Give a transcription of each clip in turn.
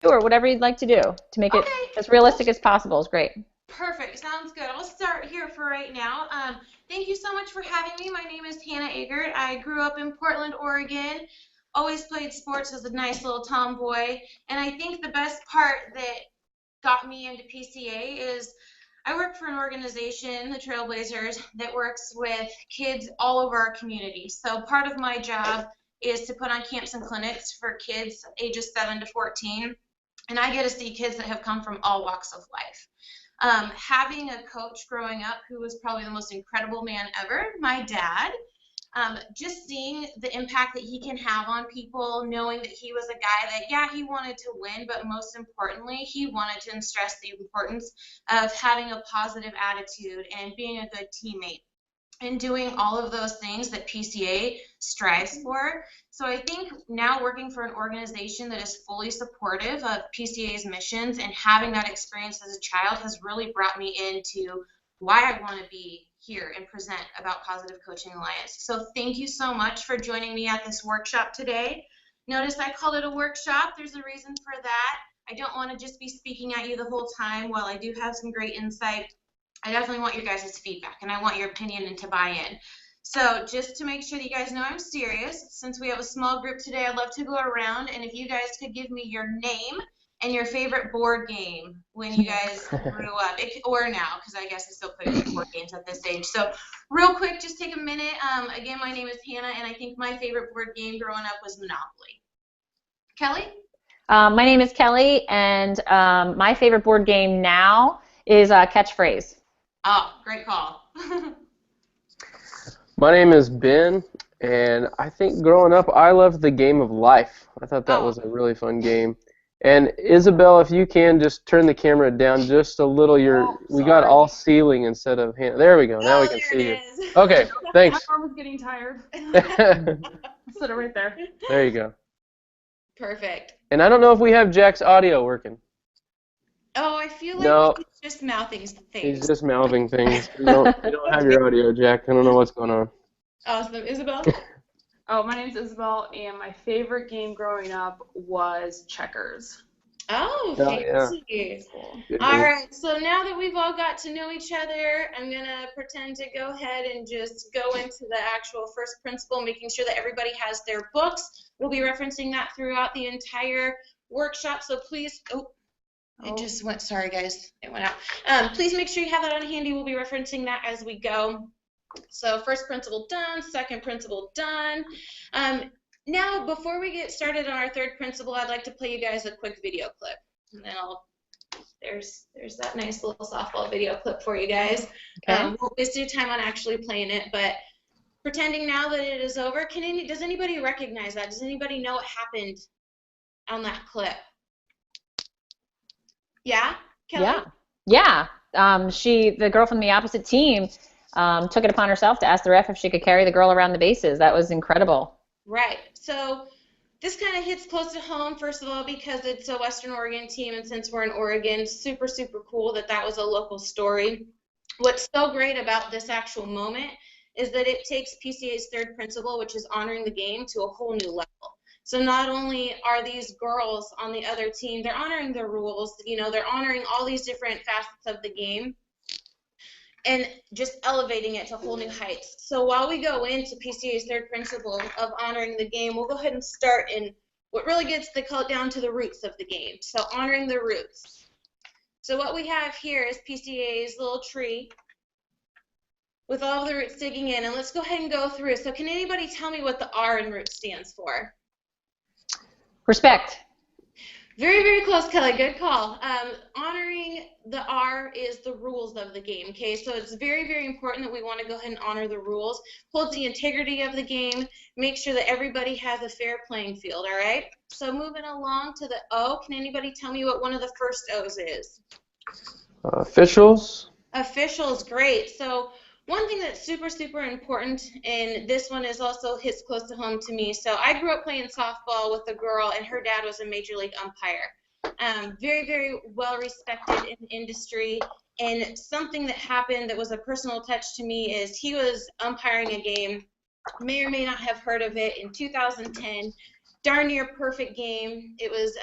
or whatever you'd like to do to make it Okay. as Well, realistic as possible is great. perfect. Sounds good. I'll start here for right now. Thank you so much for having me. My name is Hannah Eggert. I grew up in Portland, Oregon. Always played sports as a nice little tomboy. And I think the best part that got me into PCA is I work for an organization, the Trailblazers, that works with kids all over our community. So part of my job is to put on camps and clinics for kids ages 7 to 14. And I get to see kids that have come from all walks of life. Having a coach growing up who was probably the most incredible man ever, my dad, just seeing the impact that he can have on people, knowing that he was a guy that, yeah, he wanted to win, but most importantly, he wanted to stress the importance of having a positive attitude and being a good teammate and doing all of those things that PCA strives for. So I think now working for an organization that is fully supportive of PCA's missions and having that experience as a child has really brought me into why I want to be here and present about Positive Coaching Alliance. So thank you so much for joining me at this workshop today. Notice I called it a workshop. There's a reason for that. I don't want to just be speaking at you the whole time. While I do have some great insight, I definitely want your guys' feedback, and I want your opinion and to buy in. So just to make sure that you guys know I'm serious, since we have a small group today, I'd love to go around, and if you guys could give me your name and your favorite board game when you guys grew up, or now, because I guess I still play board games at this age. So real quick, just take a minute. Again, my name is Hannah, and I think my favorite board game growing up was Monopoly. Kelly? My name is Kelly, and my favorite board game now is Catchphrase. Oh, great call. My name is Ben, and I think growing up I loved the game of life. I thought that Oh, was a really fun game. And Isabelle, if you can just turn the camera down just a little, Oh, we got sorry. all ceiling instead of hand. There we go. Now we oh, can there see you. it is. Okay, My thanks. arm was getting tired. There Sit it right there. you go. Perfect. And I don't know if we have Jack's audio working. Oh, I feel like No, he's just mouthing he's things. just mouthing things. We don't have your audio, Jack. I don't know what's going on. Awesome. Isabel? Oh, my name's Isabelle, and my favorite game growing up was checkers. Oh, Oh yeah. fancy. Cool. Good All game. right, so now that we've all got to know each other, I'm going to pretend to go ahead and just go into the actual first principle, making sure that everybody has their books. We'll be referencing that throughout the entire workshop, so please, it just went, sorry guys, it went out. Please make sure you have that on handy. We'll be referencing that as we go. So first principle done, second principle done. Now, before we get started on our third principle, I'd like to play you guys a quick video clip. And then there's that nice little softball video clip for you guys. Okay. Won't waste your time on actually playing it, but pretending now that it is over, does anybody recognize that? Does anybody know what happened on that clip? Yeah? Kelly? Yeah. The girl from the opposite team, took it upon herself to ask the ref if she could carry the girl around the bases. That was incredible. Right. So this kind of hits close to home, first of all, because it's a Western Oregon team, and since we're in Oregon, super, super cool that that was a local story. What's so great about this actual moment is that it takes PCA's third principle, which is honoring the game, to a whole new level. So not only are these girls on the other team, they're honoring the rules, they're honoring all these different facets of the game and just elevating it to whole new heights. So while we go into PCA's third principle of honoring the game, we'll go ahead and start in what really gets the call down to the roots of the game. So honoring the roots. So what we have here is PCA's little tree with all of the roots digging in, and let's go ahead and go through. So can anybody tell me what the R in roots stands for? Respect. Very, very close, Kelly. Good call. Honoring the R is the rules of the game, okay? So it's very, very important that we want to go ahead and honor the rules, hold the integrity of the game, make sure that everybody has a fair playing field, all right? So moving along to the O, can anybody tell me what one of the first O's is? Officials. Officials, great. So one thing that's super, super important, and this one is also hits close to home to me. So I grew up playing softball with a girl, and her dad was a major league umpire. Very, very well respected in the industry. And something that happened that was a personal touch to me is he was umpiring a game, may or may not have heard of it, in 2010. Darn near perfect game. It was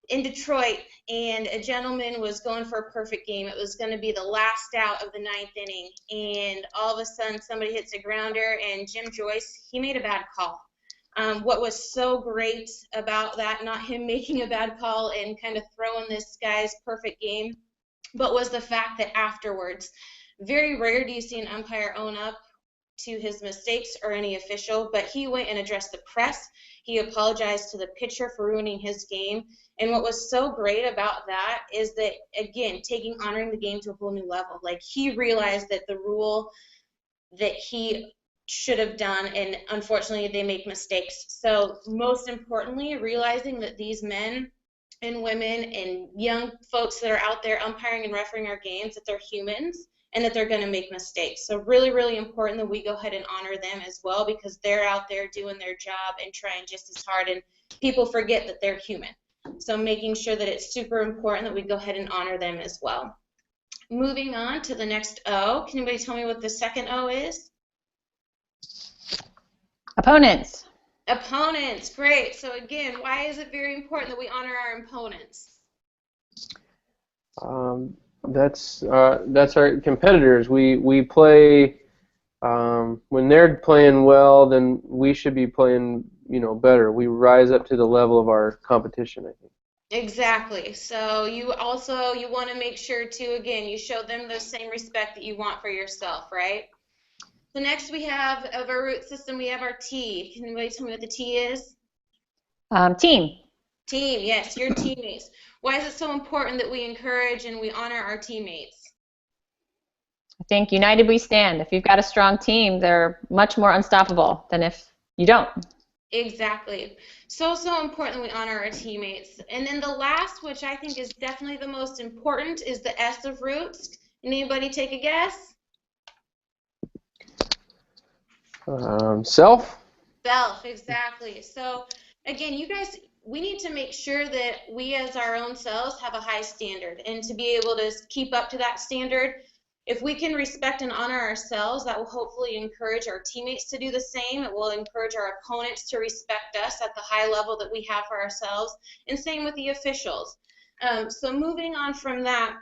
in Detroit, and a gentleman was going for a perfect game. It was going to be the last out of the ninth inning, and all of a sudden somebody hits a grounder, and Jim Joyce, he made a bad call. What was so great about that, not him making a bad call and kind of throwing this guy's perfect game, but was the fact that afterwards, very rare do you see an umpire own up to his mistakes or any official, but he went and addressed the press. He apologized to the pitcher for ruining his game. And what was so great about that is that, again, honoring the game to a whole new level. Like, he realized that the rule that he should have done, and unfortunately they make mistakes. So most importantly, realizing that these men and women and young folks that are out there umpiring and refereeing our games, that they're humans and that they're going to make mistakes. So really, really important that we go ahead and honor them as well, because they're out there doing their job and trying just as hard, and people forget that they're human. So making sure that it's super important that we go ahead and honor them as well. Moving on to the next O. Can anybody tell me what the second O is? Opponents. Opponents, great. So again, why is it very important that we honor our opponents? That's our competitors. We play when they're playing well, then we should be playing better. We rise up to the level of our competition, I think. Exactly. So you want to make sure too, again, you show them the same respect that you want for yourself, right? So next we have, of our root system, we have our T. Can anybody tell me what the T is? Team. Team, yes, your teammates. Why is it so important that we encourage and we honor our teammates? I think united we stand. If you've got a strong team, they're much more unstoppable than if you don't. Exactly. So important that we honor our teammates. And then the last, which I think is definitely the most important, is the S of roots. Anybody take a guess? Self? Self, exactly. So again, you guys, we need to make sure that we as our own selves have a high standard, and to be able to keep up to that standard, if we can respect and honor ourselves, that will hopefully encourage our teammates to do the same. It will encourage our opponents to respect us at the high level that we have for ourselves, and same with the officials. So moving on from that,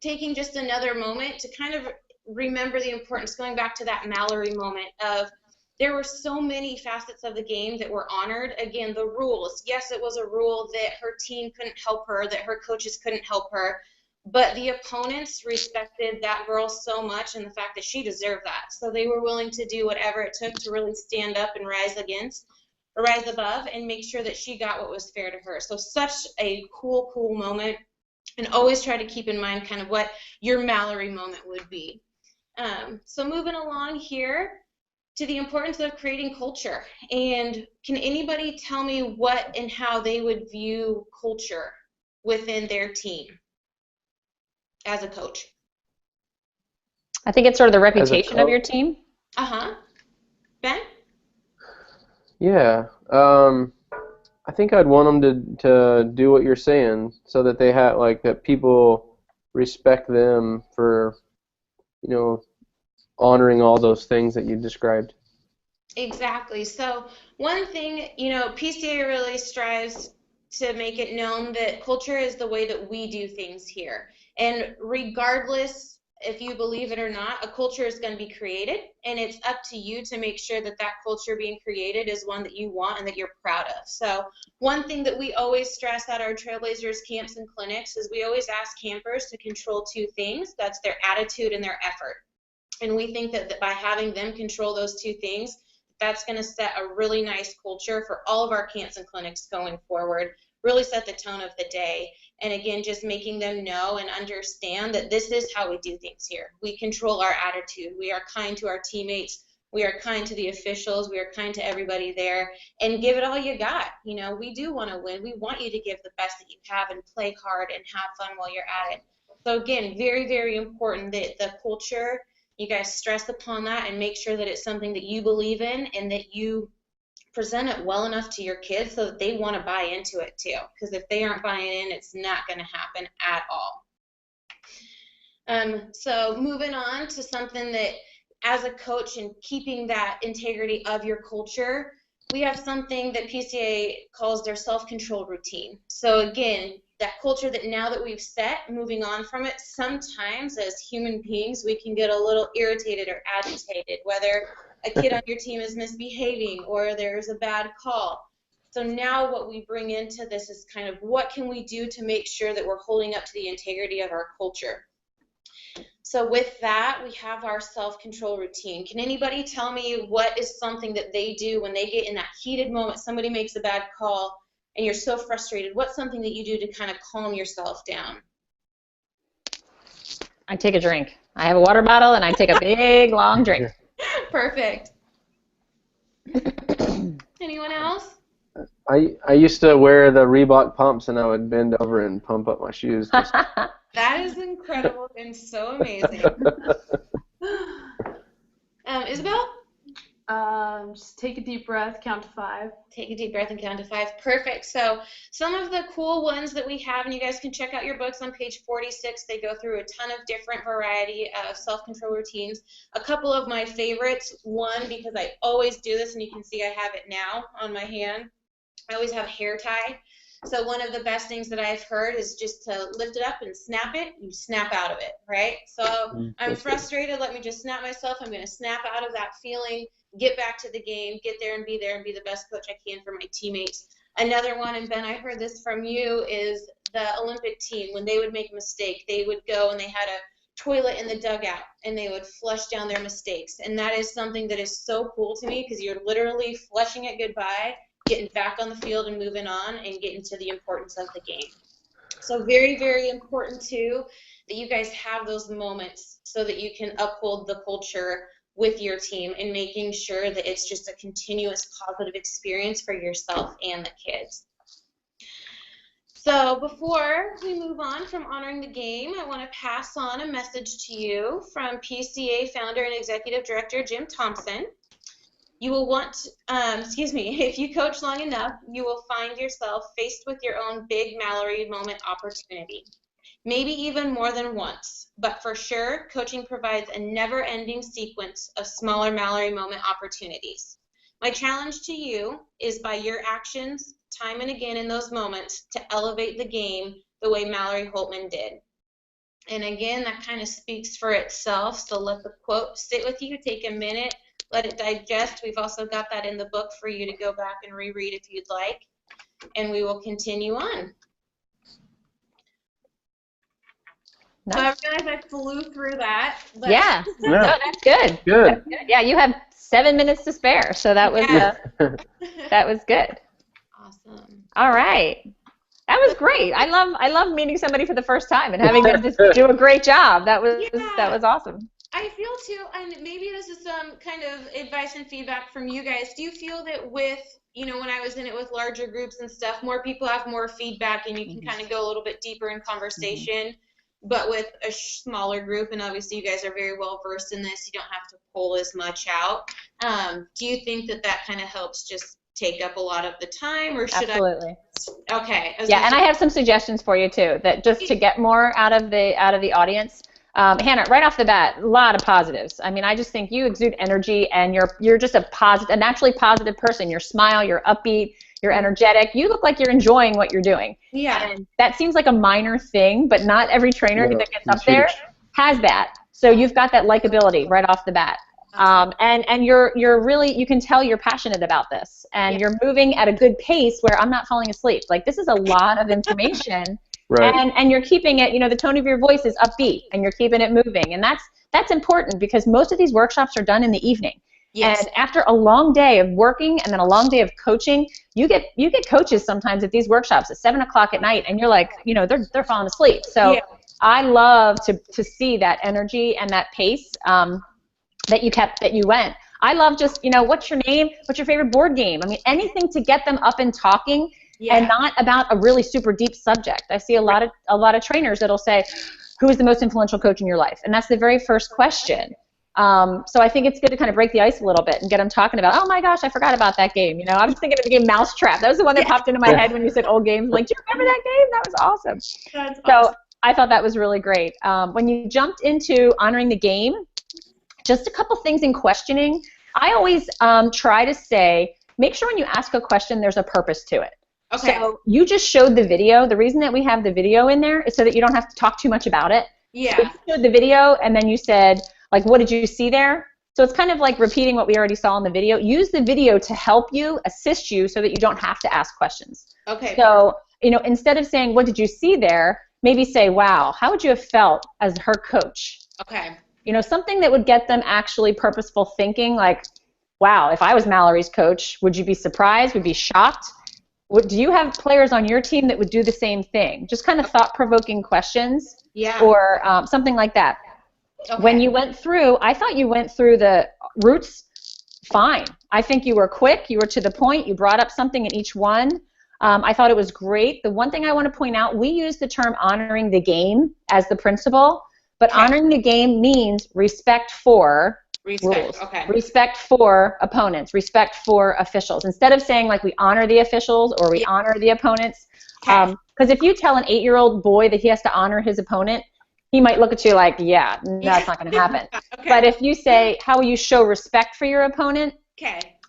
taking just another moment to kind of remember the importance, going back to that Mallory moment of, there were so many facets of the game that were honored. Again, the rules. Yes, it was a rule that her team couldn't help her, that her coaches couldn't help her, but the opponents respected that girl so much, and the fact that she deserved that. So they were willing to do whatever it took to really stand up and rise above and make sure that she got what was fair to her. So such a cool moment, and always try to keep in mind kind of what your Mallory moment would be. So moving along here to the importance of creating culture. And can anybody tell me what and how they would view culture within their team as a coach? I think it's sort of the As a reputation of your coach? team. Ben? Yeah. I think I'd want them to do what you're saying, so that they have that people respect them for honoring all those things that you described. Exactly. So one thing, PCA really strives to make it known that culture is the way that we do things here. And regardless if you believe it or not, a culture is going to be created, and it's up to you to make sure that that culture being created is one that you want and that you're proud of. So one thing that we always stress at our Trailblazers camps and clinics is we always ask campers to control two things. That's their attitude and their effort. And we think that by having them control those two things, that's going to set a really nice culture for all of our camps and clinics going forward, really set the tone of the day. And again, just making them know and understand that this is how we do things here. We control our attitude. We are kind to our teammates. We are kind to the officials. We are kind to everybody there. And give it all you got. We do want to win. We want you to give the best that you have and play hard and have fun while you're at it. So again, very, very important that the culture, you guys stress upon that and make sure that it's something that you believe in and that you present it well enough to your kids so that they want to buy into it too. Because if they aren't buying in, it's not going to happen at all. So moving on to something that, as a coach and keeping that integrity of your culture, we have something that PCA calls their self-control routine. So again, that culture that now that we've set, moving on from it, sometimes as human beings we can get a little irritated or agitated, whether a kid on your team is misbehaving or there's a bad call. So now what we bring into this is kind of what can we do to make sure that we're holding up to the integrity of our culture. So with that, we have our self-control routine. Can anybody tell me what is something that they do when they get in that heated moment, somebody makes a bad call, and you're so frustrated? What's something that you do to kind of calm yourself down? I take a drink. I have a water bottle, and I take a big, long drink. Perfect. Anyone else? I used to wear the Reebok pumps, and I would bend over and pump up my shoes. That is incredible and so amazing. Isabelle? Just take a deep breath, count to 5. Take a deep breath and count to 5. Perfect. So some of the cool ones that we have, and you guys can check out your books on page 46. They go through a ton of different variety of self-control routines. A couple of my favorites, one, because I always do this, and you can see I have it now on my hand. I always have hair tie. So one of the best things that I've heard is just to lift it up and snap it. You snap out of it, right? So I'm frustrated. Let me just snap myself. I'm going to snap out of that feeling, get back to the game, get there and be the best coach I can for my teammates. Another one, and Ben, I heard this from you, is the Olympic team. When they would make a mistake, they would go and they had a toilet in the dugout, and they would flush down their mistakes. And that is something that is so cool to me because you're literally flushing it goodbye, getting back on the field and moving on and getting to the importance of the game. So very, very important, too, that you guys have those moments so that you can uphold the culture with your team and making sure that it's just a continuous positive experience for yourself and the kids. So before we move on from honoring the game, I want to pass on a message to you from PCA founder and executive director Jim Thompson. You will want, if you coach long enough, you will find yourself faced with your own big Mallory moment opportunity. Maybe even more than once, but for sure, coaching provides a never-ending sequence of smaller Mallory moment opportunities. My challenge to you is by your actions, time and again in those moments, to elevate the game the way Mallory Holtman did. And again, that kind of speaks for itself, so let the quote sit with you, take a minute, let it digest. We've also got that in the book for you to go back and reread if you'd like, and we will continue on. So I realize I flew through that. But Yeah, no, that's good. Good. That's good. Yeah, you have 7 minutes to spare, so that was that was good. Awesome. All right, that was great. I love meeting somebody for the first time and having them just do a great job. That was awesome. I feel too, and maybe this is some kind of advice and feedback from you guys. Do you feel that with, when I was in it with larger groups and stuff, more people have more feedback and you can kind of go a little bit deeper in conversation? But with a smaller group, and obviously you guys are very well versed in this, you don't have to pull as much out. Do you think that kind of helps just take up a lot of the time, or should Absolutely. Okay. Yeah, and I have some suggestions for you too. That just to get more out of the audience. Hannah, right off the bat, a lot of positives. I mean, I just think you exude energy, and you're just a naturally positive person. Your smile, you're upbeat, you're energetic. You look like you're enjoying what you're doing. Yeah. And that seems like a minor thing, but not every trainer that gets up there huge. has that. So you've got that likability right off the bat. And you're really, you can tell you're passionate about this, and you're moving at a good pace where I'm not falling asleep. Like, this is a lot of information. Right. And you're keeping it, the tone of your voice is upbeat, and you're keeping it moving. And that's important because most of these workshops are done in the evening. Yes. And after a long day of working and then a long day of coaching, you get coaches sometimes at these workshops at 7 o'clock at night, and you're like, they're falling asleep. So I love to see that energy and that pace that you went. I love just, what's your name? What's your favorite board game? I mean, anything to get them up and talking. Yeah. And not about a really super deep subject. I see a lot of trainers that'll say, who is the most influential coach in your life? And that's the very first question. So I think it's good to kind of break the ice a little bit and get them talking about, oh my gosh, I forgot about that game. I was thinking of the game Mousetrap. That was the one that popped into my head when you said old games. Like, do you remember that game? That was awesome. That's awesome. So I thought that was really great. When you jumped into honoring the game, just a couple things in questioning. I always try to say, make sure when you ask a question, there's a purpose to it. Okay. So you just showed the video. The reason that we have the video in there is so that you don't have to talk too much about it. Yeah. So you showed the video, and then you said, like, what did you see there? So it's kind of like repeating what we already saw in the video. Use the video to help you, assist you, so that you don't have to ask questions. Okay. So, instead of saying, what did you see there, maybe say, wow, how would you have felt as her coach? Okay. Something that would get them actually purposeful thinking, like, wow, if I was Mallory's coach, would you be surprised? Would you be shocked? Do you have players on your team that would do the same thing? Just kind of thought-provoking questions, or something like that. Okay. When you went through, I thought you went through the roots fine. I think you were quick. You were to the point. You brought up something in each one. I thought it was great. The one thing I want to point out, we use the term honoring the game as the principle, but honoring the game means respect for rules. Okay. Respect for opponents, respect for officials. Instead of saying like we honor the officials or we honor the opponents, because if you tell an 8-year-old boy that he has to honor his opponent, he might look at you like, yeah, that's not going to happen. Okay. But if you say, how will you show respect for your opponent,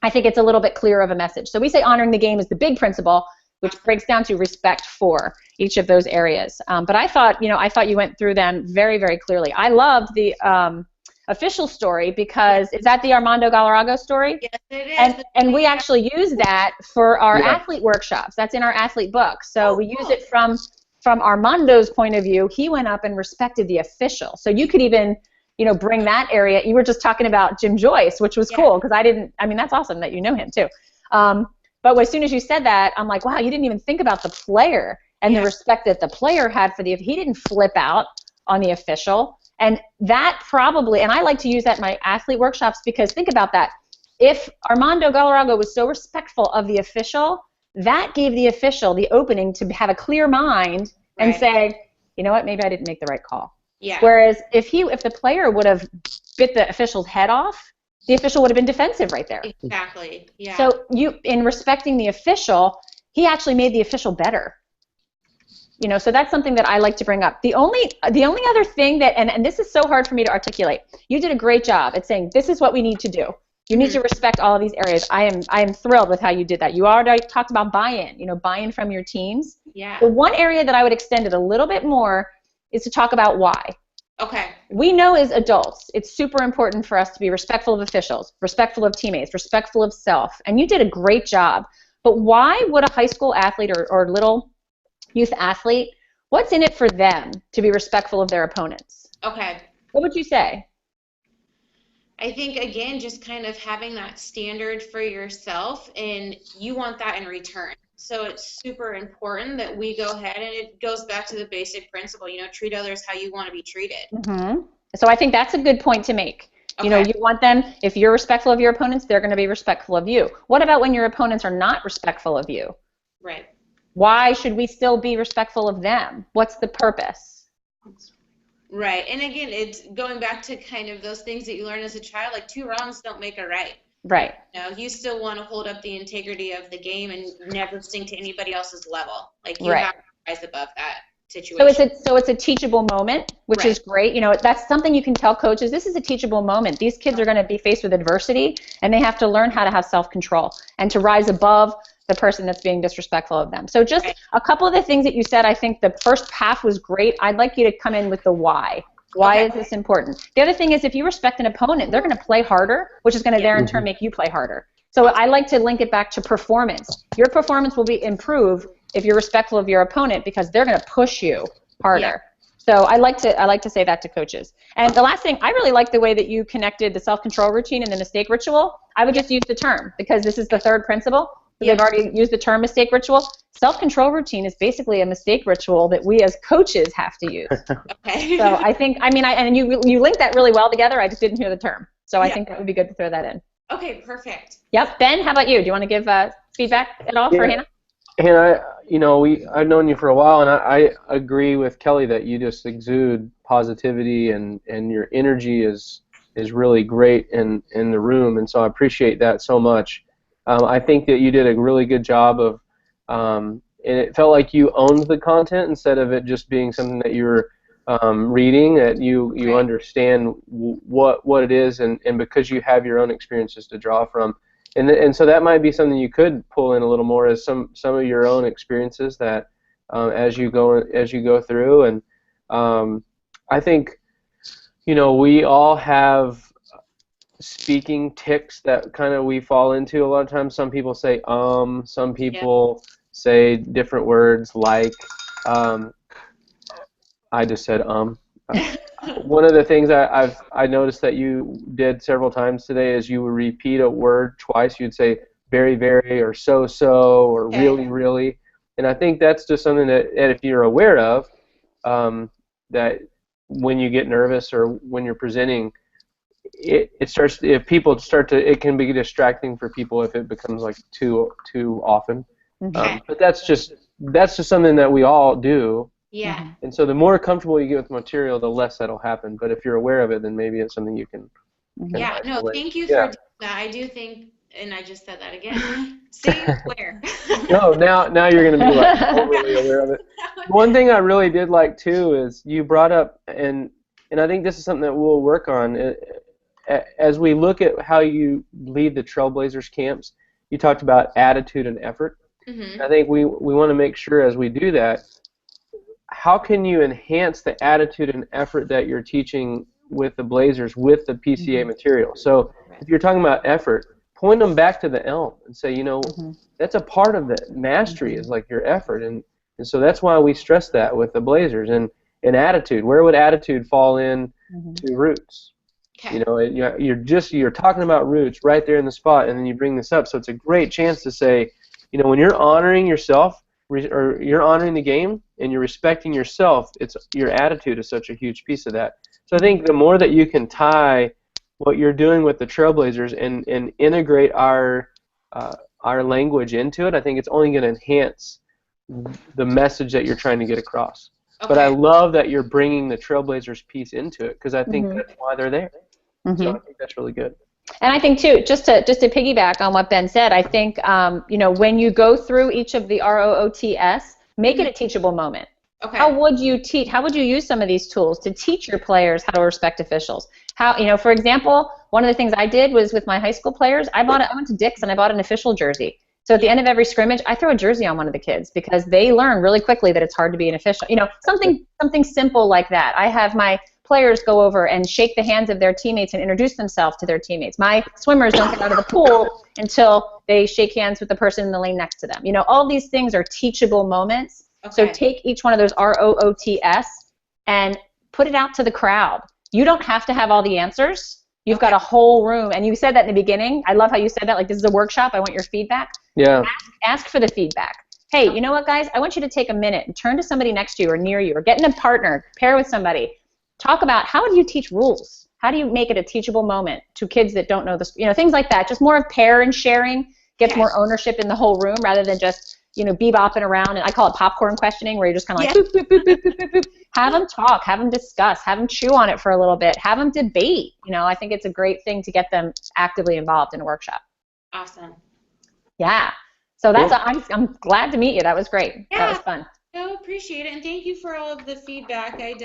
I think it's a little bit clearer of a message. So we say honoring the game is the big principle, which breaks down to respect for each of those areas. But I thought you went through them very, very clearly. I loved the official story because is that the Armando Galarrago story? Yes, it is. And we actually use that for our athlete workshops. That's in our athlete book. So we use it from Armando's point of view. He went up and respected the official. So you could even bring that area. You were just talking about Jim Joyce, which was cool because that's awesome that you know him too. But as soon as you said that, I'm like, wow, you didn't even think about the player and the respect that the player had for he didn't flip out on the official. And that probably, and I like to use that in my athlete workshops because think about that. If Armando Galarrago was so respectful of the official, that gave the official the opening to have a clear mind and say, you know what, maybe I didn't make the right call. Yeah. Whereas if the player would have bit the official's head off, the official would have been defensive right there. Exactly. Yeah. So in respecting the official, he actually made the official better. So that's something that I like to bring up. The only other thing that, and this is so hard for me to articulate, you did a great job at saying this is what we need to do. You need to respect all of these areas. I am thrilled with how you did that. You already talked about buy-in, buy-in from your teams. Yeah. The one area that I would extend it a little bit more is to talk about why. Okay. We know as adults, it's super important for us to be respectful of officials, respectful of teammates, respectful of self, and you did a great job. But why would a high school athlete or little youth athlete, what's in it for them to be respectful of their opponents? Okay. What would you say? I think, again, just kind of having that standard for yourself, and you want that in return. So it's super important that we go ahead, and it goes back to the basic principle, treat others how you want to be treated. Mm-hmm. So I think that's a good point to make. Okay. You want them, if you're respectful of your opponents, they're going to be respectful of you. What about when your opponents are not respectful of you? Right. Why should we still be respectful of them? What's the purpose? Right. And again, it's going back to kind of those things that you learn as a child, like 2 wrongs don't make a right. Right. You still want to hold up the integrity of the game and never sink to anybody else's level. Like you have to rise above that situation. So it's a teachable moment, which is great. That's something you can tell coaches. This is a teachable moment. These kids are going to be faced with adversity, and they have to learn how to have self-control and to rise above the person that's being disrespectful of them. So just a couple of the things that you said, I think the first half was great. I'd like you to come in with the why. Why is this important? The other thing is if you respect an opponent, they're going to play harder, which is going to there in turn make you play harder. So I like to link it back to performance. Your performance will be improved if you're respectful of your opponent because they're going to push you harder. Yeah. So I like to say that to coaches. And the last thing, I really like the way that you connected the self-control routine and the mistake ritual. I would just use the term because this is the third principle. They've already used the term mistake ritual. Self-control routine is basically a mistake ritual that we as coaches have to use. Okay. So I think, and you linked that really well together. I just didn't hear the term. So I think that would be good to throw that in. Okay, perfect. Yep. Ben, how about you? Do you want to give feedback at all for Hannah? Hannah, I've known you for a while, and I agree with Kelly that you just exude positivity and your energy is really great in the room, and so I appreciate that so much. I think that you did a really good job of, and it felt like you owned the content instead of it just being something that you were reading, that you understand what it is, and because you have your own experiences to draw from. And so that might be something you could pull in a little more as some of your own experiences that as you go through. And I think we all have speaking tics that kind of we fall into a lot of times. Some people say some people say different words like I just said one of the things I noticed that you did several times today is you would repeat a word twice. You'd say very, very, or so, or really, really. And I think that's just something that, and if you're aware of, that when you get nervous or when you're presenting, it starts. If people start to, it can be distracting for people if it becomes like too often. But that's just something that we all do. Yeah. And so the more comfortable you get with the material, the less that'll happen. But if you're aware of it, then maybe it's something you can Yeah, no, isolate. thank you for doing that. I do think, and I just said that again, stay aware. No, now you're going to be like overly aware of it. One thing I really did like too is you brought up, and I think this is something that we'll work on as we look at how you lead the Trailblazers camps. You talked about attitude and effort. I think we want to make sure as we do that, how can you enhance the attitude and effort that you're teaching with the Blazers with the PCA material? So if you're talking about effort, point them back to the elm and say, that's a part of the mastery is like your effort, and so that's why we stress that with the Blazers. And attitude, where would attitude fall in to roots? Okay. You're talking about roots right there in the spot, and then you bring this up, so it's a great chance to say, when you're honoring yourself or you're honoring the game and you're respecting yourself, it's your attitude is such a huge piece of that. So I think the more that you can tie what you're doing with the Trailblazers and integrate our language into it, I think it's only going to enhance the message that you're trying to get across. Okay. But I love that you're bringing the Trailblazers piece into it because I think that's why they're there. So I think that's really good. And I think too, just to piggyback on what Ben said, I think when you go through each of the ROOTS, make it a teachable moment. Okay. How would you use some of these tools to teach your players how to respect officials? How, for example, one of the things I did was with my high school players, I went to Dick's and I bought an official jersey. So at the end of every scrimmage, I throw a jersey on one of the kids because they learn really quickly that it's hard to be an official. Something simple like that. I have my players go over and shake the hands of their teammates and introduce themselves to their teammates. My swimmers don't get out of the pool until they shake hands with the person in the lane next to them. All these things are teachable moments. Okay. So take each one of those ROOTS and put it out to the crowd. You don't have to have all the answers. You've got a whole room. And you said that in the beginning. I love how you said that. Like, this is a workshop. I want your feedback. Yeah. Ask for the feedback. Hey, you know what, guys? I want you to take a minute and turn to somebody next to you or near you or get in a partner, pair with somebody. Talk about how do you teach rules? How do you make it a teachable moment to kids that don't know this? Things like that. Just more of pair and sharing gets more ownership in the whole room rather than just, bebopping around. And I call it popcorn questioning, where you're just kind of like, boop, boop, boop, boop, boop, boop, boop. Have them talk, have them discuss, have them chew on it for a little bit, have them debate. I think it's a great thing to get them actively involved in a workshop. Awesome. Yeah. So that's I'm glad to meet you. That was great. Yeah. That was fun. I appreciate it, and thank you for all of the feedback. I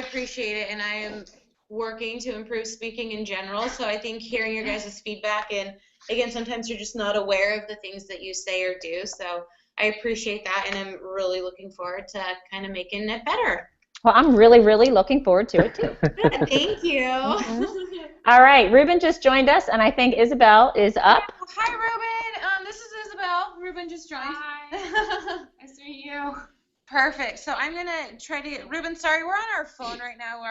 appreciate it, and I am working to improve speaking in general, so I think hearing your guys' feedback, and again, sometimes you're just not aware of the things that you say or do, so I appreciate that, and I'm really looking forward to kind of making it better. Well, I'm really, really looking forward to it, too. Thank you. All right, Ruben just joined us, and I think Isabelle is up. Yeah. Hi, Ruben. This is Isabelle. Ruben just joined. Hi. Nice to meet you. Perfect. So I'm going to try to get, Ruben, sorry, we're on our phone right now.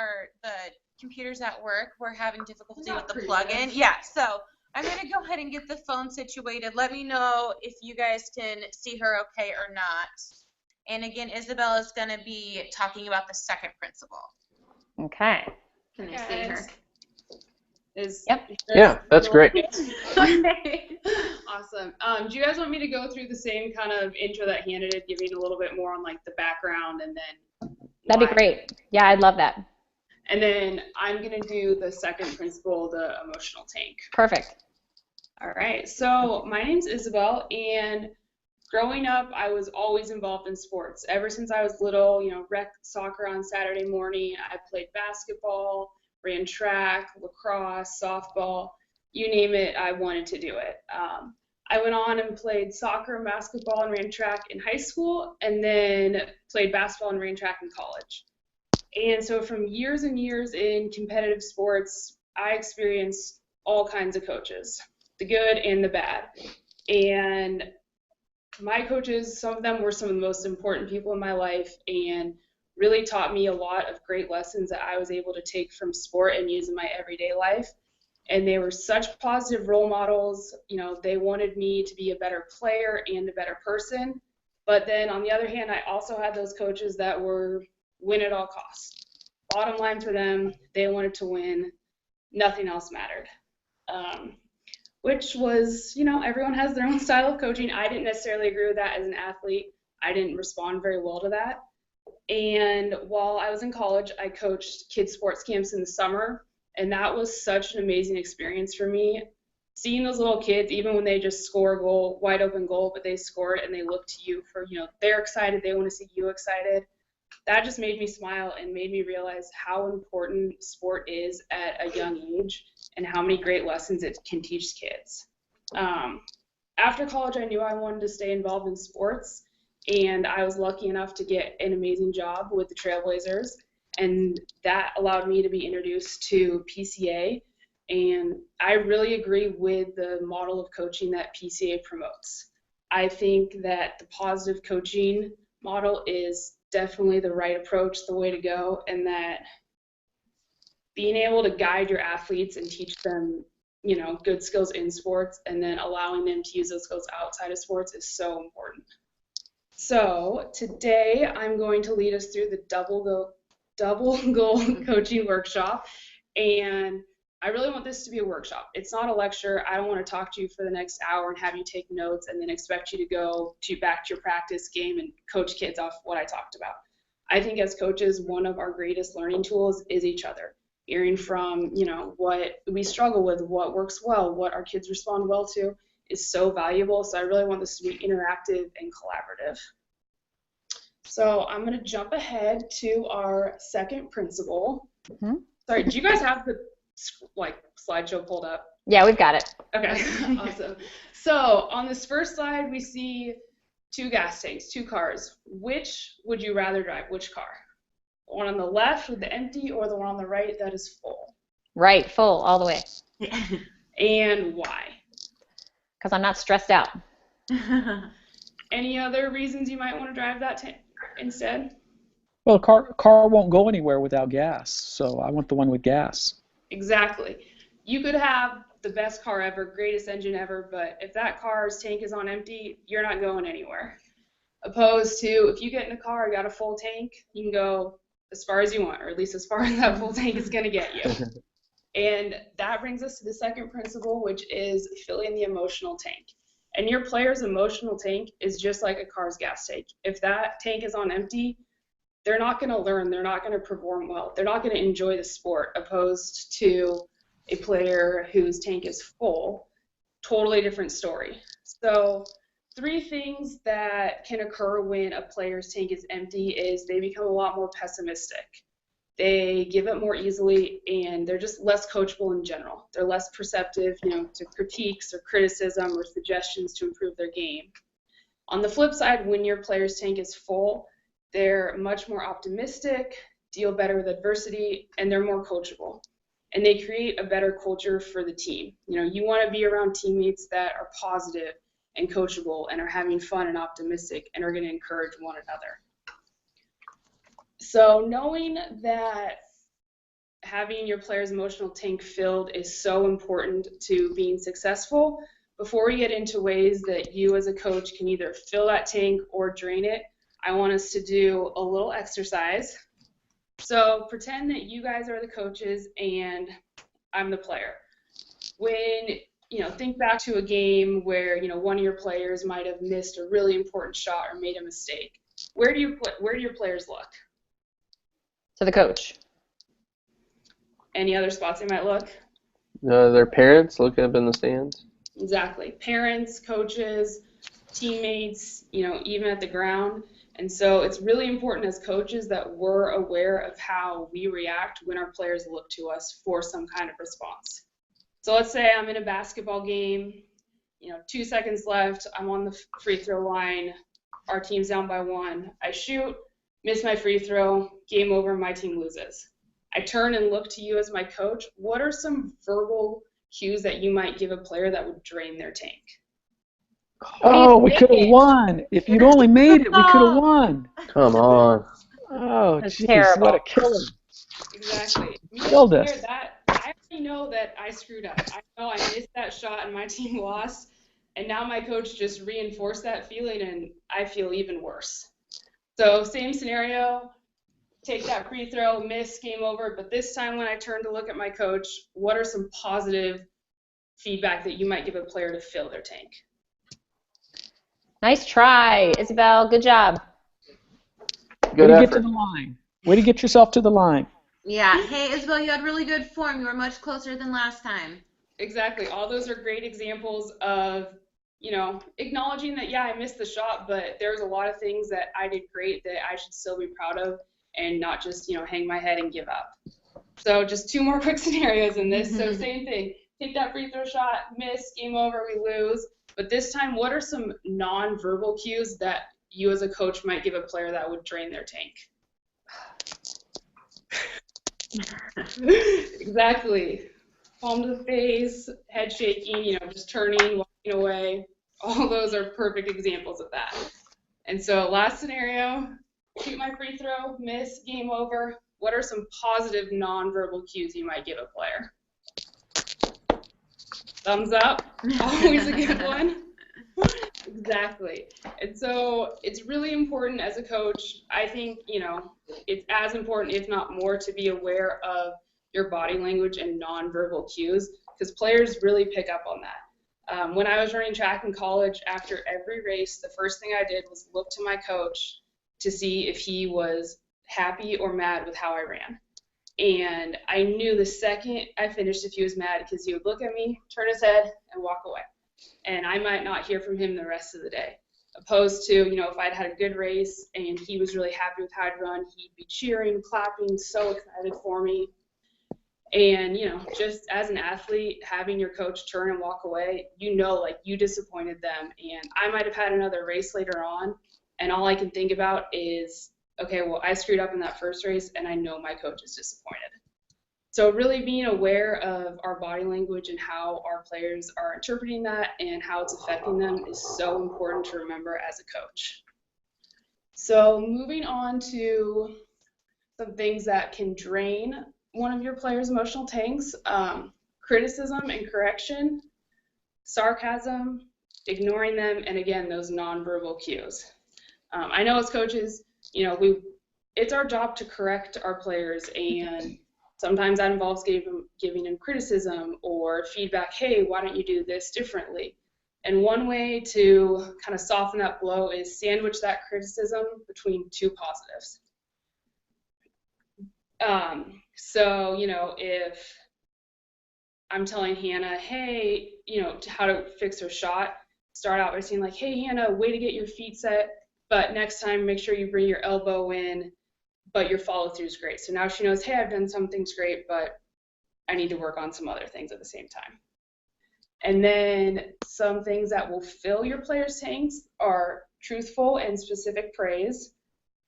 The computer's at work. We're having difficulty with the plug-in. Yeah, so I'm going to go ahead and get the phone situated. Let me know if you guys can see her okay or not. And again, Isabelle is going to be talking about the second principle. Okay. Can I see her? Yep. Yeah, that's great. Okay. Awesome. Do you guys want me to go through the same kind of intro that Hannah did, giving a little bit more on like the background and then? That'd be great. Yeah, I'd love that. And then I'm going to do the second principle, the emotional tank. Perfect. All right. So my name's Isabelle, and growing up, I was always involved in sports. Ever since I was little, rec soccer on Saturday morning. I played basketball, ran track, lacrosse, softball. you name it, I wanted to do it. I went on and played soccer and basketball and ran track in high school, and then played basketball and ran track in college. And so from years and years in competitive sports, I experienced all kinds of coaches, the good and the bad. And my coaches, some of them were some of the most important people in my life and really taught me a lot of great lessons that I was able to take from sport and use in my everyday life. And they were such positive role models. You know, they wanted me to be a better player and a better person. But then on the other hand, I also had those coaches that were win at all costs. Bottom line for them, they wanted to win. Nothing else mattered. Which was, you know, everyone has their own style of coaching. I didn't necessarily agree with that as an athlete. I didn't respond very well to that. And while I was in college, I coached kids sports camps in the summer. And that was such an amazing experience for me. Seeing those little kids, even when they just score a goal, wide open goal, but they score it and they look to you for, you know, they're excited, they want to see you excited. That just made me smile and made me realize how important sport is at a young age and how many great lessons it can teach kids. After college, I knew I wanted to stay involved in sports, and I was lucky enough to get an amazing job with the Trailblazers. And that allowed me to be introduced to PCA. And I really agree with the model of coaching that PCA promotes. I think that the positive coaching model is definitely the right approach, the way to go, and that being able to guide your athletes and teach them, you know, good skills in sports and then allowing them to use those skills outside of sports is so important. So today I'm going to lead us through the double goal coaching workshop, and I really want this to be a workshop. It's not a lecture. I don't want to talk to you for the next hour and have you take notes and then expect you to go back to your practice game and coach kids off what I talked about. I think as coaches, one of our greatest learning tools is each other. Hearing from, you know, what we struggle with, what works well, what our kids respond well to is so valuable. So I really want this to be interactive and collaborative. So I'm going to jump ahead to our second principle. Mm-hmm. Sorry, do you guys have the slideshow pulled up? Yeah, we've got it. Okay, awesome. So on this first slide, we see two gas tanks, two cars. Which would you rather drive? Which car? The one on the left with the empty, or the one on the right that is full? Right, full, all the way. And why? Because I'm not stressed out. Any other reasons you might want to drive that tank instead? Well, car won't go anywhere without gas, so I want the one with gas. Exactly. You could have the best car ever, greatest engine ever, but if that car's tank is on empty, you're not going anywhere. Opposed to if you get in a car, you got a full tank, you can go as far as you want, or at least as far as that full tank is going to get you. And that brings us to the second principle, which is filling the emotional tank. And your player's emotional tank is just like a car's gas tank. If that tank is on empty, they're not going to learn, they're not going to perform well, they're not going to enjoy the sport, opposed to a player whose tank is full. Totally different story. So 3 things that can occur when a player's tank is empty is they become a lot more pessimistic. They give up more easily, and they're just less coachable in general. They're less perceptive, you know, to critiques or criticism or suggestions to improve their game. On the flip side, when your player's tank is full, they're much more optimistic, deal better with adversity, and they're more coachable. And they create a better culture for the team. You know, you want to be around teammates that are positive and coachable and are having fun and optimistic and are going to encourage one another. So knowing that having your player's emotional tank filled is so important to being successful, before we get into ways that you as a coach can either fill that tank or drain it, I want us to do a little exercise. So pretend that you guys are the coaches and I'm the player. When, you know, think back to a game where, you know, one of your players might have missed a really important shot or made a mistake. Where do your players look? To the coach. Any other spots they might look? Their parents looking up in the stands. Exactly. Parents, coaches, teammates, you know, even at the ground. And so it's really important as coaches that we're aware of how we react when our players look to us for some kind of response. So let's say I'm in a basketball game, 2 seconds left, I'm on the free throw line, our team's down by 1. I shoot, miss my free throw, game over, my team loses. I turn and look to you as my coach. What are some verbal cues that you might give a player that would drain their tank? Oh, we could have won. If you'd only made it, we could have won. Come on. Oh, That's jeez, terrible. what a killer. Exactly. Killed us. I already know that I screwed up. I know I missed that shot and my team lost. And now my coach just reinforced that feeling, and I feel even worse. So same scenario, take that free throw, miss, game over. But this time when I turn to look at my coach, what are some positive feedback that you might give a player to fill their tank? Nice try, Isabelle. Good job. Good Way to effort. get to the line. Way to get yourself to the line. Yeah. Hey, Isabelle, you had really good form. You were much closer than last time. Exactly. All those are great examples of, acknowledging that, yeah, I missed the shot, but there's a lot of things that I did great that I should still be proud of and not just, hang my head and give up. So just 2 more quick scenarios in this. So same thing. Take that free throw shot, miss, game over, we lose. But this time, what are some non-verbal cues that you as a coach might give a player that would drain their tank? Exactly. Palm to the face, head shaking, just turning, walking away. All those are perfect examples of that. And so last scenario, shoot my free throw, miss, game over. What are some positive nonverbal cues you might give a player? Thumbs up, always a good one. Exactly. And so it's really important as a coach. I think, it's as important, if not more, to be aware of your body language and nonverbal cues, because players really pick up on that. When I was running track in college, after every race, the first thing I did was look to my coach to see if he was happy or mad with how I ran. And I knew the second I finished if he was mad, because he would look at me, turn his head, and walk away. And I might not hear from him the rest of the day. Opposed to, if I'd had a good race and he was really happy with how I'd run, he'd be cheering, clapping, so excited for me. And, just as an athlete, having your coach turn and walk away, you disappointed them. And I might have had another race later on, and all I can think about is, okay, well, I screwed up in that first race, and I know my coach is disappointed. So really being aware of our body language and how our players are interpreting that and how it's affecting them is so important to remember as a coach. So moving on to some things that can drain one of your players' emotional tanks, criticism and correction, sarcasm, ignoring them, and again, those nonverbal cues. I know as coaches, it's our job to correct our players, and sometimes that involves giving them criticism or feedback. Hey, why don't you do this differently? And one way to kind of soften that blow is sandwich that criticism between 2 positives. So, if I'm telling Hannah, hey, how to fix her shot, start out by saying like, hey, Hannah, way to get your feet set, but next time make sure you bring your elbow in, but your follow through is great. So now she knows, hey, I've done some things great, but I need to work on some other things at the same time. And then some things that will fill your players' tanks are truthful and specific praise,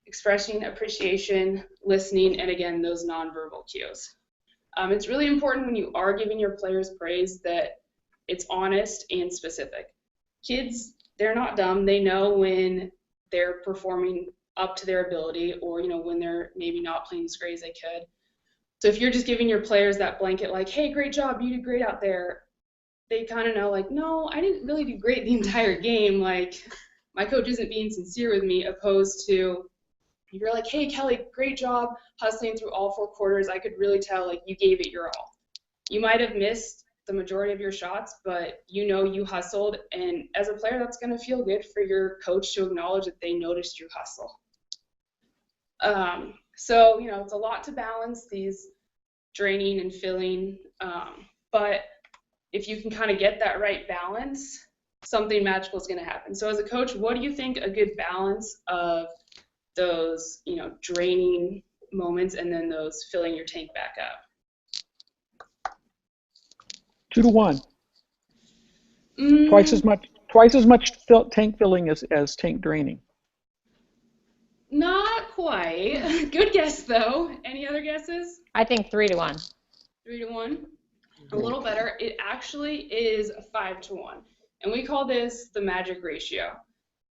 expressing appreciation, listening, and again, those nonverbal cues. It's really important when you are giving your players praise that it's honest and specific. Kids, they're not dumb. They know when they're performing up to their ability or, when they're maybe not playing as great as they could. So if you're just giving your players that blanket like, hey, great job, you did great out there, they kind of know like, no, I didn't really do great the entire game. Like, my coach isn't being sincere with me, opposed to you're like, hey, Kelly, great job hustling through all 4 quarters. I could really tell like you gave it your all. You might have missed the majority of your shots, but you hustled. And as a player, that's going to feel good for your coach to acknowledge that they noticed your hustle. So, it's a lot to balance these draining and filling. But if you can kind of get that right balance, something magical is going to happen. So as a coach, what do you think a good balance of those, draining moments and then those filling your tank back up? 2-to-1. Mm, Twice as much tank filling as tank draining. Not quite. Good guess though. Any other guesses? I think 3-to-1. 3-to-1. A little better. It actually is 5-to-1, and we call this the magic ratio.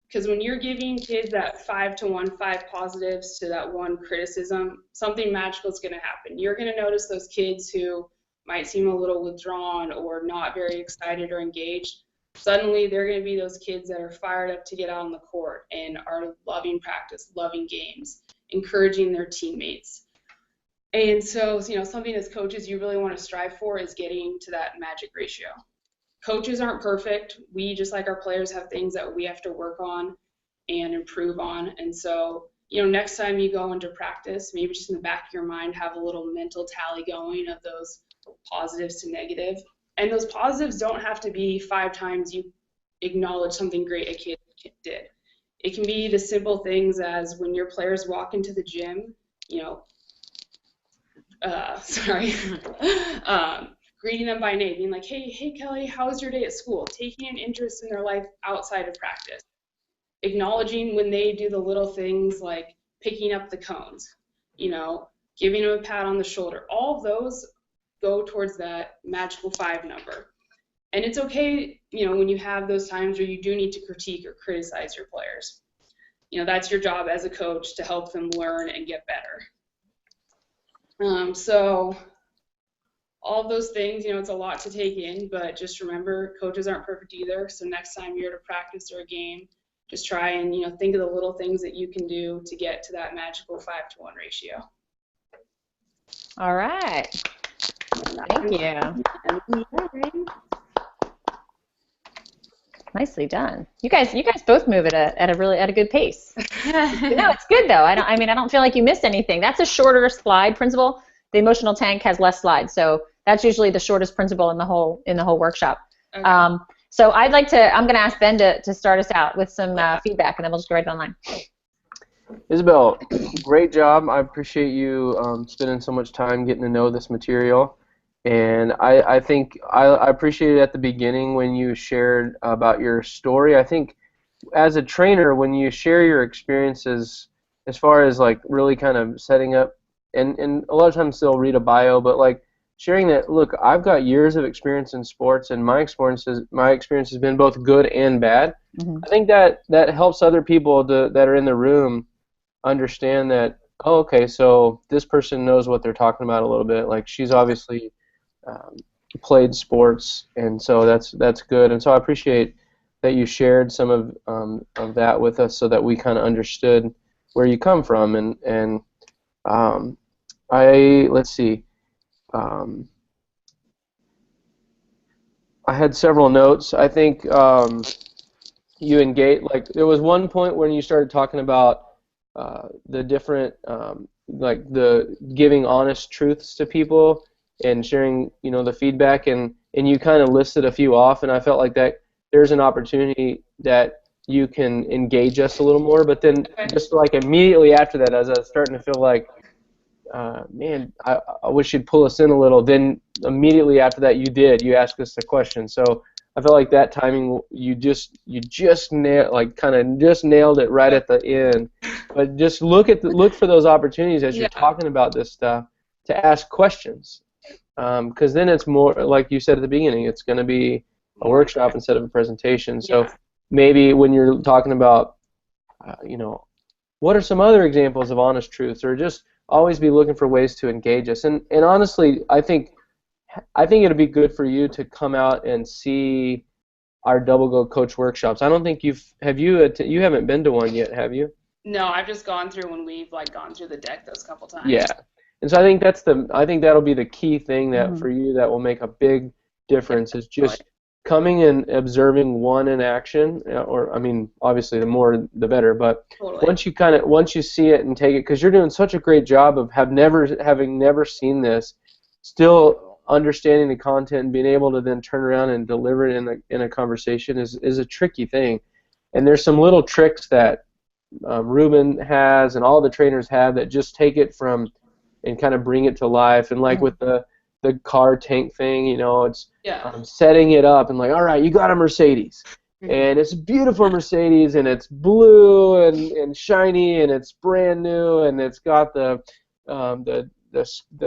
Because when you're giving kids that 5-to-1, 5 positives to that 1 criticism, something magical is going to happen. You're going to notice those kids who might seem a little withdrawn or not very excited or engaged. Suddenly, they're going to be those kids that are fired up to get out on the court and are loving practice, loving games, encouraging their teammates. And so, something as coaches you really want to strive for is getting to that magic ratio. Coaches aren't perfect. We, just like our players, have things that we have to work on and improve on. And so, next time you go into practice, maybe just in the back of your mind, have a little mental tally going of those positives to negative. And those positives don't have to be 5 times you acknowledge something great a kid did. It can be the simple things as when your players walk into the gym, greeting them by name, being like, hey Kelly, how was your day at school? Taking an interest in their life outside of practice. Acknowledging when they do the little things like picking up the cones, giving them a pat on the shoulder. All of those go towards that magical 5 number. And it's okay, when you have those times where you do need to critique or criticize your players. That's your job as a coach to help them learn and get better. So all of those things, it's a lot to take in, but just remember, coaches aren't perfect either. So next time you're at a practice or a game, just try and, think of the little things that you can do to get to that magical 5-to-1 ratio. All right. Thank you. Nicely done. You guys both move at a good pace. No, it's good though. I don't feel like you missed anything. That's a shorter slide principle. The emotional tank has less slides, so that's usually the shortest principle in the whole workshop. Okay. So I'm going to ask Ben to start us out with some feedback, and then we'll just go right down the line. Isabelle, great job. I appreciate you spending so much time getting to know this material. And I think I appreciated at the beginning when you shared about your story. I think as a trainer, when you share your experiences as far as like really kind of setting up, and a lot of times they'll read a bio, but like sharing that, look, I've got years of experience in sports, and my experience has been both good and bad. Mm-hmm. I think that helps other people that are in the room understand that, oh, okay, so this person knows what they're talking about a little bit. Like she's obviously played sports, and so that's good. And so I appreciate that you shared some of that with us, so that we kind of understood where you come from. And let's see. I had several notes. I think you engage. Like there was one point when you started talking about the different, like the giving honest truths to people and sharing, the feedback, and you kind of listed a few off, and I felt like that there's an opportunity that you can engage us a little more. But then just like immediately after that, as I was starting to feel like, man, I wish you'd pull us in a little, then immediately after that you asked us a question. So I felt like that timing, you just nailed it right at the end. But just look for those opportunities as you're talking about this stuff to ask questions. Because then it's more, like you said at the beginning, it's going to be a workshop instead of a presentation. So maybe when you're talking about, what are some other examples of honest truths, or just always be looking for ways to engage us. And honestly, I think it'd be good for you to come out and see our Double Go Coach workshops. I don't think you haven't been to one yet, have you? No, I've just gone through when we've gone through the deck those couple times. Yeah. And so I think that'll be the key thing that for you that will make a big difference, is just coming and observing one in action, or obviously the more the better, but once you see it and take it, because you're doing such a great job of having never seen this, still understanding the content and being able to then turn around and deliver it in a conversation is a tricky thing. And there's some little tricks that Ruben has and all the trainers have that just take it from and kind of bring it to life. And like with the the car tank thing. You know, it's Yeah. setting it up and like, all right, you got a Mercedes. And it's a beautiful Mercedes, and it's blue and shiny, and it's brand new, and it's got the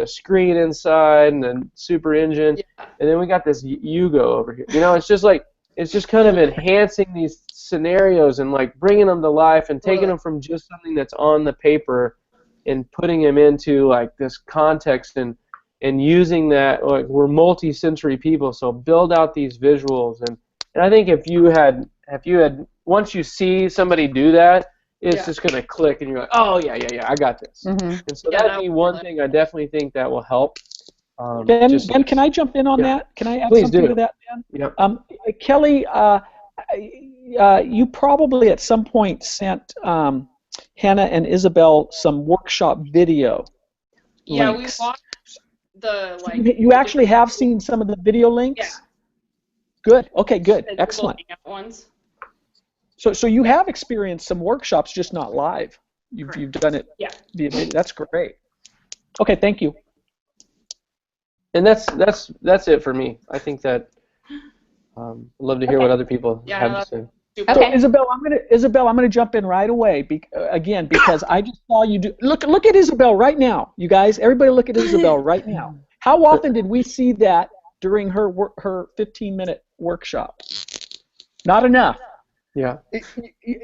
screen inside and the super engine, and then we got this Yugo over here. You know, it's just like it's just kind of enhancing these scenarios and like bringing them to life and taking them from just something that's on the paper and putting them into like this context and using that. Like, we're multi-sensory people, so build out these visuals and I think if you had once you see somebody do that, it's just gonna click and you're like, oh yeah, I got this. And so that'd be one thing I definitely think that will help. Ben, can I jump in on that? Can I add something to that, Ben? Yep. Kelly, you probably at some point sent Hannah and Isabelle some workshop video links. We watched the You actually have seen some of the video links? Yeah. Good. Okay, good. Excellent. Ones. So you have experienced some workshops, just not live. You've done it via video. That's great. Okay, thank you. And that's it for me. I think that I'd love to hear what other people have to say. Okay. So Isabelle, I'm gonna jump in right away because I just saw you do. Look at Isabelle right now, you guys. Everybody, look at Isabelle right now. How often did we see that during her 15-minute workshop? Not enough. Yeah.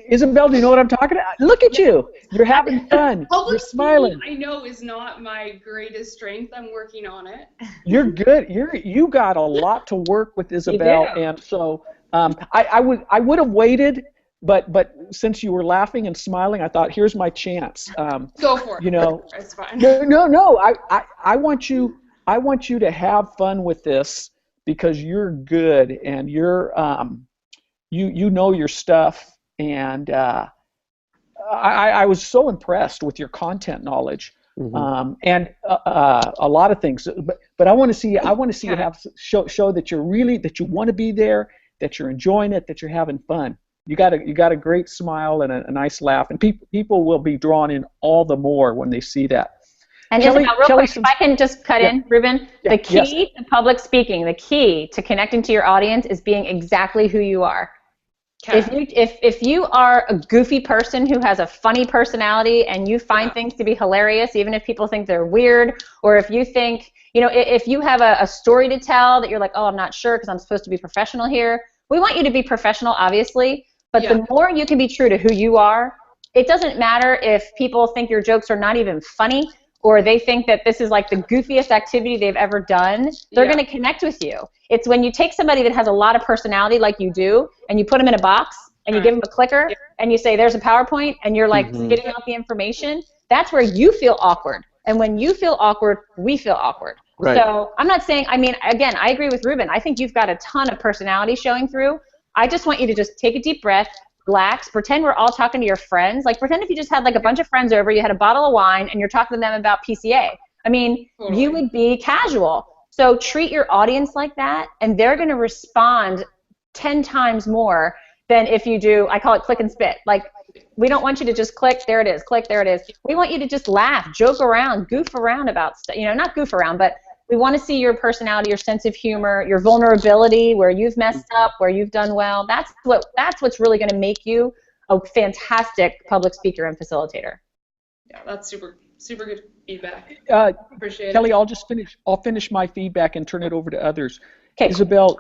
Isabelle, do you know what I'm talking about? Look at you. You're having fun. You're smiling. I know is not my greatest strength. I'm working on it. You're good. You got a lot to work with, Isabelle, and so I would have waited, but since you were laughing and smiling, I thought, here's my chance. Go for it. You know, it's fine. No. I want you to have fun with this because you're good and you're you know your stuff, and I was so impressed with your content knowledge, and a lot of things. But I want to see you show that you want to be there, that you're enjoying it, that you're having fun. You got a great smile and a nice laugh, and people will be drawn in all the more when they see that. And Kelly, real quick, if I can just cut in, Ruben, the key to public speaking, the key to connecting to your audience is being exactly who you are. If you are a goofy person who has a funny personality and you find things to be hilarious, even if people think they're weird, or if you think, if you have a story to tell that you're like, oh, I'm not sure because I'm supposed to be professional here. We want you to be professional, obviously, but the more you can be true to who you are, it doesn't matter if people think your jokes are not even funny or they think that this is like the goofiest activity they've ever done. They're going to connect with you. It's when you take somebody that has a lot of personality like you do and you put them in a box and you give them a clicker and you say, there's a PowerPoint, and you're like spitting out the information, that's where you feel awkward. And when you feel awkward, we feel awkward. Right. So I'm not saying, again, I agree with Ruben. I think you've got a ton of personality showing through. I just want you to just take a deep breath, relax, pretend we're all talking to your friends. Like, pretend if you just had like a bunch of friends over, you had a bottle of wine, and you're talking to them about PCA. You would be casual. So treat your audience like that, and they're going to respond 10 times more than if you do, I call it click and spit. Like, we don't want you to just click, there it is, click, there it is. We want you to just laugh, joke around, goof around about stuff. Not goof around, but we want to see your personality, your sense of humor, your vulnerability, where you've messed up, where you've done well. That's what's really going to make you a fantastic public speaker and facilitator. Yeah, that's super good feedback. Appreciate Kelly, it. I'll finish my feedback and turn it over to others. Okay. Isabelle,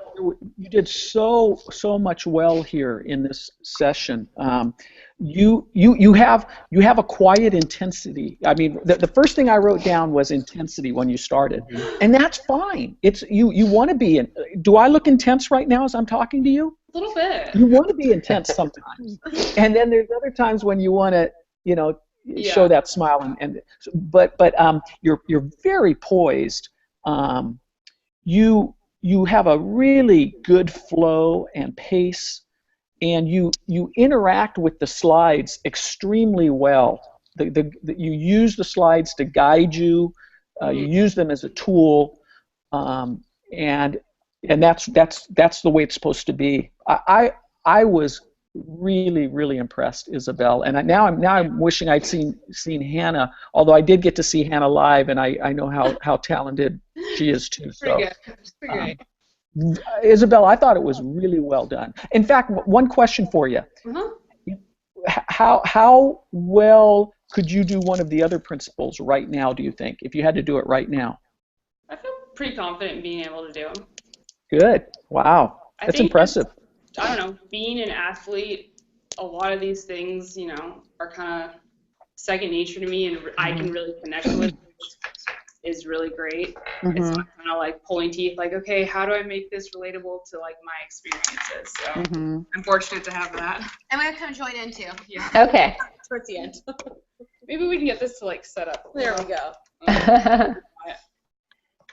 you did so much well here in this session. You have a quiet intensity. The first thing I wrote down was intensity when you started, and that's fine. It's you want to be. Do I look intense right now as I'm talking to you? A little bit. You want to be intense sometimes, and then there's other times when you want to, show that smile. But you're very poised. You have a really good flow and pace, and you interact with the slides extremely well. You use the slides to guide you. You use them as a tool, and that's the way it's supposed to be. I was really impressed, Isabelle, and now I'm wishing I'd seen Hannah. Although I did get to see Hannah live, and I know how talented She is too. So, Pretty good. Pretty great. Isabelle, I thought it was really well done. In fact, one question for you. How well could you do one of the other principles right now, do you think, if you had to do it right now? I feel pretty confident in being able to do them. Good. Wow. That's impressive. I don't know, being an athlete, a lot of these things, you know, are kind of second nature to me, and I can really connect with, which is really great. It's not kind of like pulling teeth, like, okay, how do I make this relatable to like my experiences? So I'm fortunate to have that. I'm gonna come join in too. Yeah. Okay. Towards the end. Maybe we can get this to like set up. There we go.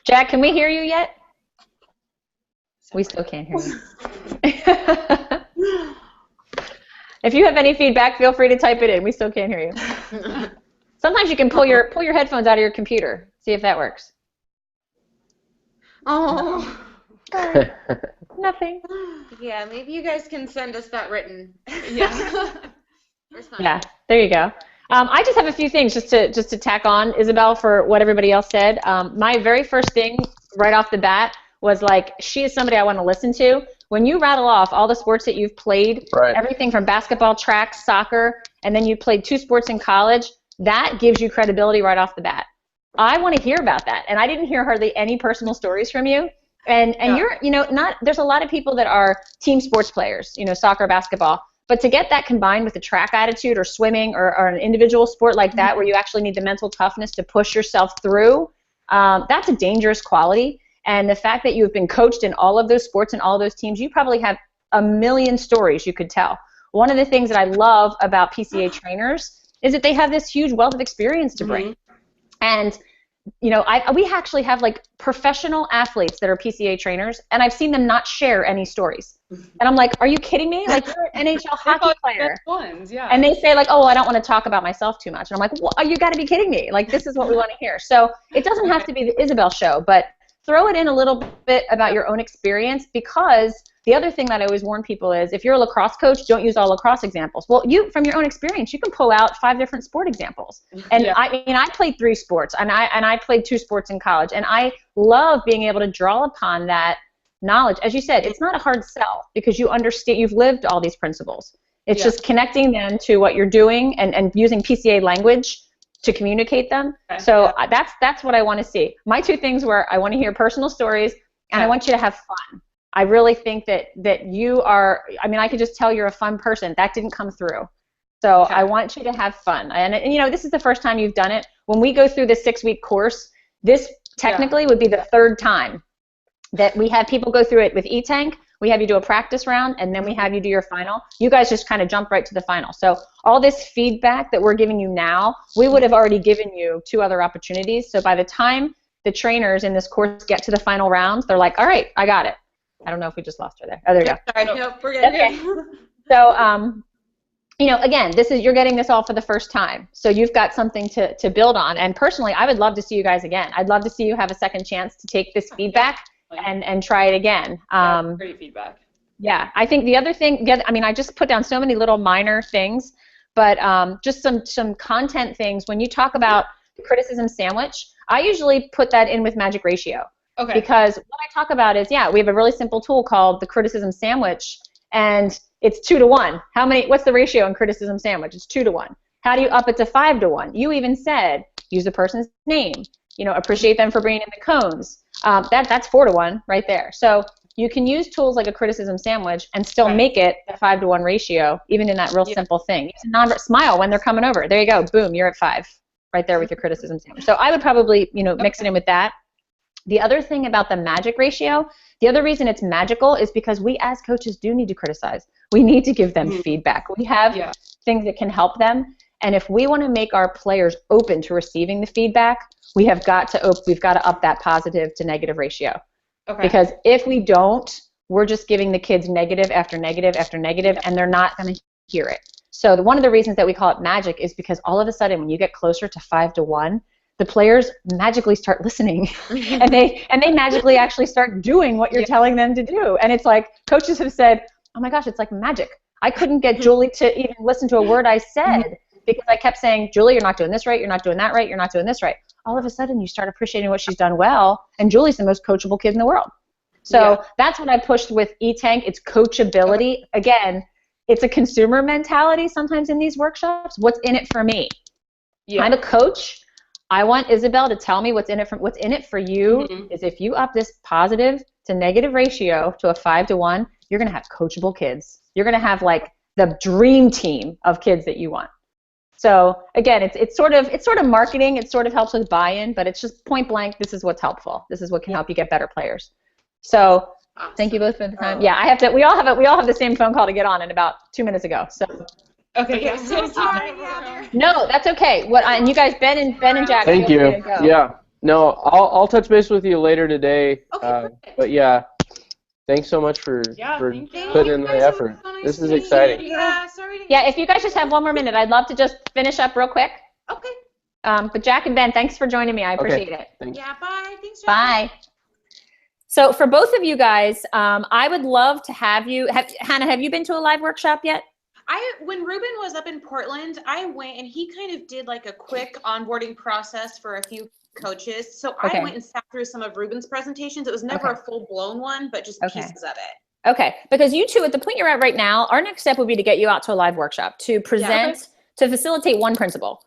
Jack, can we hear you yet? We still can't hear you. If you have any feedback, feel free to type it in. We still can't hear you. Sometimes you can pull your headphones out of your computer. See if that works. Oh. Sorry. Nothing. Yeah, maybe you guys can send us that written. Yeah. Yeah, there you go. I just have a few things just to tack on, Isabelle, for what everybody else said. My very first thing right off the bat was like, she is somebody I want to listen to. When you rattle off all the sports that you've played, everything from basketball, track, soccer, and then you played 2 sports in college, that gives you credibility right off the bat. I want to hear about that. And I didn't hear hardly any personal stories from you. And you're, you know, there's a lot of people that are team sports players, you know, soccer, basketball. But to get that combined with a track attitude or swimming or an individual sport like that where you actually need the mental toughness to push yourself through, that's a dangerous quality. And the fact that you've been coached in all of those sports and all of those teams, you probably have a million stories you could tell. One of the things that I love about PCA trainers is that they have this huge wealth of experience to bring. And you know, we actually have like professional athletes that are PCA trainers, and I've seen them not share any stories. And I'm like, are you kidding me? Like, you're an NHL hockey player. And they say like, oh, well, I don't want to talk about myself too much. And I'm like, well, you got to be kidding me. Like, this is what we want to hear. So it doesn't have to be the Isabelle show, but throw it in a little bit about your own experience, because the other thing that I always warn people is if you're a lacrosse coach, don't use all lacrosse examples. Well, you, from your own experience, you can pull out 5 different sport examples. And I mean, I played 3 sports, and I played 2 sports in college, and I love being able to draw upon that knowledge. As you said, it's not a hard sell because you understand, you've lived all these principles. It's just connecting them to what you're doing and using PCA language to communicate them. So that's what I want to see. My 2 things were, I want to hear personal stories, and I want you to have fun. I really think that you are, I mean, I could just tell you're a fun person. That didn't come through. So I want you to have fun. And, you know, this is the first time you've done it. When we go through the 6-week course, this technically would be the 3rd time that we have people go through it with E-Tank. We have you do a practice round, and then we have you do your final. You guys just kind of jump right to the final. So all this feedback that we're giving you now, we would have already given you 2 other opportunities. So by the time the trainers in this course get to the final round, they're like, all right, I got it. I don't know if we just lost her there. Oh, there you go. Sorry, nope, we're good. Okay. So, you know, again, you're getting this all for the first time. So you've got something to build on. And personally, I would love to see you guys again. I'd love to see you have a second chance to take this feedback and try it again. Great feedback. Yeah, I think the other thing, I mean, I just put down so many little minor things, but just some content things. When you talk about the criticism sandwich, I usually put that in with magic ratio. Okay. Because what I talk about is, we have a really simple tool called the criticism sandwich, and it's 2 to 1. What's the ratio in criticism sandwich? It's 2 to 1. How do you up it to 5 to 1? You even said, use the person's name, you know, appreciate them for bringing in the cones. That's 4 to 1 right there. So you can use tools like a criticism sandwich and still make it a 5 to 1 ratio, even in that real simple thing. Use a smile when they're coming over. There you go. Boom, you're at 5 right there with your criticism sandwich. So I would probably, you know, mix it in with that. The other thing about the magic ratio, the other reason it's magical is because we as coaches do need to criticize. We need to give them feedback. We have things that can help them. And if we want to make our players open to receiving the feedback, we've got to up that positive to negative ratio. Okay. Because if we don't, we're just giving the kids negative after negative after negative, and they're not going to hear it. So one of the reasons that we call it magic is because all of a sudden when you get closer to 5 to 1, the players magically start listening, and they magically actually start doing what you're telling them to do. And it's like coaches have said, oh my gosh, it's like magic. I couldn't get Julie to even listen to a word I said because I kept saying, Julie, you're not doing this right, you're not doing that right, you're not doing this right. all of a sudden you start appreciating what she's done well, and Julie's the most coachable kid in the world. So that's what I pushed with eTank. It's coachability. Again, it's a consumer mentality sometimes in these workshops. What's in it for me? I'm a coach. I want Isabelle to tell me what's in it for you is if you up this positive to negative ratio to a 5-to-1, you're going to have coachable kids. You're going to have like the dream team of kids that you want. So again, it's sort of marketing. It sort of helps with buy-in, but it's just point blank. This is what's helpful. This is what can help you get better players. So thank you both for the time. Yeah, we all have the same phone call to get on in about 2 minutes ago. So. Okay. So sorry. No, that's okay. And you guys, Ben and Jack. Thank you. Yeah. No, I'll touch base with you later today. Okay. But yeah, thanks so much for putting in the effort. This is exciting. Yeah. Sorry. Yeah. If you guys just have one more minute, I'd love to just finish up real quick. Okay. But Jack and Ben, thanks for joining me. I appreciate it. Thanks. Yeah. Bye. Thanks. Jack. Bye. So for both of you guys, I would love to have you. Hannah, have you been to a live workshop yet? When Ruben was up in Portland, I went and he kind of did like a quick onboarding process for a few coaches. So I went and sat through some of Ruben's presentations. It was never a full-blown one, but just pieces of it. Okay, because you two, at the point you're at right now, our next step would be to get you out to a live workshop to present, to facilitate one principle,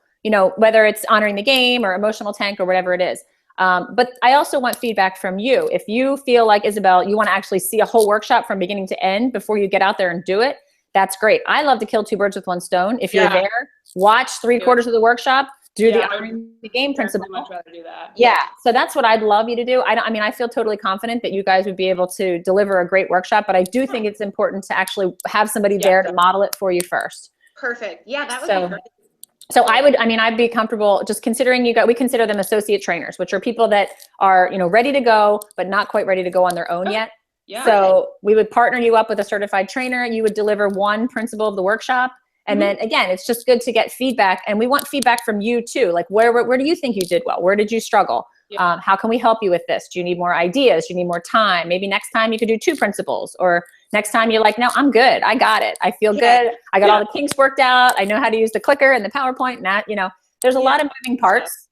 whether it's honoring the game or emotional tank or whatever it is. But I also want feedback from you. If you feel like, Isabelle, you want to actually see a whole workshop from beginning to end before you get out there and do it, that's great. I love to kill 2 birds with 1 stone. If you're there, watch 3/4 of the workshop, do the honoring the game principle. I'd much rather do that. Yeah, so that's what I'd love you to do. I feel totally confident that you guys would be able to deliver a great workshop, but I do think it's important to actually have somebody there to model it for you first. Perfect. Yeah, that would be great. So I'd be comfortable just considering we consider them associate trainers, which are people that are, ready to go, but not quite ready to go on their own yet. Yeah. So we would partner you up with a certified trainer. You would deliver one principle of the workshop. And then again, it's just good to get feedback, and we want feedback from you too. Like where do you think you did well? Where did you struggle? How can we help you with this? Do you need more ideas? Do you need more time? Maybe next time you could do 2 principles, or next time you're like, no, I'm good. I got it. I feel good. I got all the kinks worked out. I know how to use the clicker and the PowerPoint and that, there's a lot of moving parts.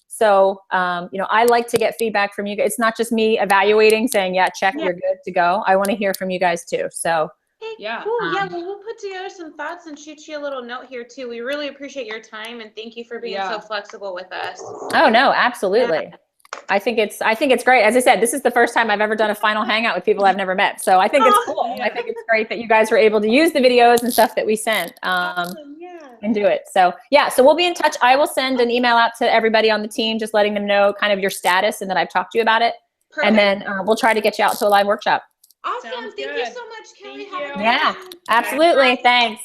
So, I like to get feedback from you guys. It's not just me evaluating, saying, check, you're good to go. I want to hear from you guys too. So. Hey, cool. Well, we'll put together some thoughts and shoot you a little note here too. We really appreciate your time, and thank you for being so flexible with us. Oh no, absolutely. Yeah. I think it's great. As I said, this is the first time I've ever done a final hangout with people I've never met. So I think it's cool. I think it's great that you guys were able to use the videos and stuff that we sent and do it. So so we'll be in touch. I will send an email out to everybody on the team, just letting them know kind of your status and that I've talked to you about it. Perfect. And then we'll try to get you out to a live workshop. Awesome. Thank you so much, Kelly. Yeah, absolutely. Thanks.